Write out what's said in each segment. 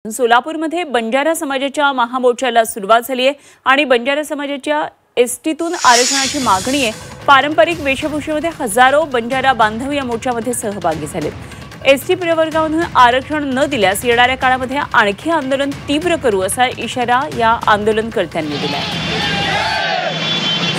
सोलापूरमध्ये बंजारा समाजाच्या महामोर्चाला सुरुवात झाली आहे आणि बंजारा समाजाच्या एसटीतून आरक्षणाची मागणी आहे। पारंपरिक वेशभूषेमध्ये हजारो बंजारा बांधव या मोर्चामध्ये सहभागी झाले। एसटी प्रवर्गामधून आरक्षण न दिल्यास येणाऱ्या काळामध्ये आणखी आंदोलन तीव्र करू असा इशारा या आंदोलनकर्त्यांनी दिला।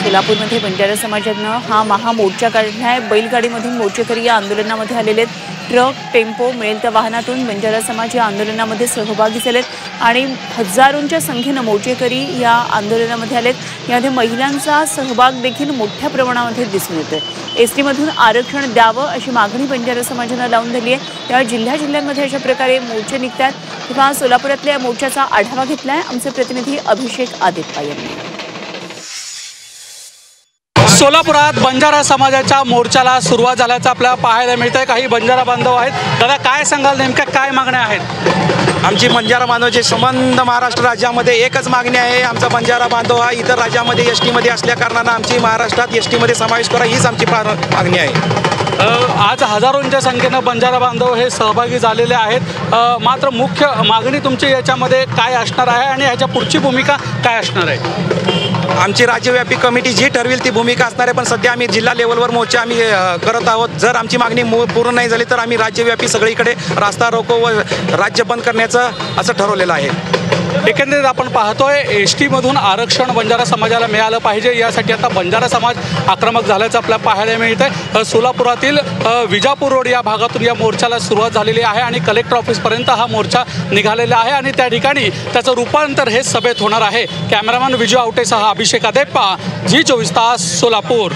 सोलापूरमध्ये बंजारा समाजानं हा महामोर्चा काढला आहे। बैलगाडीमधून मोर्चेकरी या आंदोलनामध्ये आलेले ट्रक टेम्पो मिळेल त्या वाहनातून बंजारा समाज या आंदोलनामध्ये सहभागी झालेत आणि हजारोंच्या संख्येने मोर्चेकरी या आंदोलनामध्ये आलेत। यामध्ये महिलांचा सहभाग देखील मोठ्या प्रमाणामध्ये दिसून येतोय। एसटीमधून आरक्षण द्यावं अशी मागणी बंजारा समाजानं लावून दिली आहे। त्या जिल्ह्याजिल्ह्यांमध्ये अशा प्रकारे मोर्चे निघतात। तेव्हा सोलापुरातल्या मोर्चाचा आढावा घेतलाय आमचे प्रतिनिधी अभिषेक आदित्य यांनी। सोलापुरात बंजारा समाजाच्या मोर्चाला सुरुवात झाल्याचं आपल्याला पाहायला मिळतंय। काही बंजारा बांधव आहेत। दादा काय सांगाल, नेमक्या काय मागण्या आहेत? आमची बंजारा बांधवाची संबंध महाराष्ट्र राज्यामध्ये एकच मागणी आहे। आमचा बंजारा बांधव हा इतर राज्यामध्ये एसटीमध्ये असल्या कारणानं आमची महाराष्ट्रात एसटीमध्ये समावेश करा हीच आमची मागणी आहे। आज हजारोंच्या संख्येनं बंजारा बांधव हे सहभागी झालेले आहेत। मात्र मुख्य मागणी तुमची याच्यामध्ये काय असणार आहे आणि ह्याच्या पुढची भूमिका काय असणार आहे? आमची राज्यव्यापी कमिटी जी ठरवेल ती भूमिका असणार आहे, पण सध्या आम्ही जिल्हा लेवलवर मोर्चा आम्ही करत आहोत। जर आमची मागणी पूर्ण नाही झाली तर आम्ही राज्यव्यापी सगळीकडे रास्ता रोको व राज्य बंद करण्याचं असं ठरवलेलं आहे। एकंदरीत आपण पाहतोय एसटीमधून आरक्षण बंजारा समाजाला मिळालं पाहिजे यासाठी आता बंजारा समाज आक्रमक झाल्याचं आपल्याला पाहायला मिळतंय। सोलापुरातील विजापूर रोड या भागातून या मोर्चाला सुरुवात झालेली आहे आणि कलेक्टर ऑफिसपर्यंत हा मोर्चा निघालेला आहे आणि त्या ठिकाणी त्याचं रूपांतर हे सभेत होणार आहे। कॅमेरामॅन विजय आवटेसह अभिषेक आदेप्पा, जी 24 तास, सोलापूर।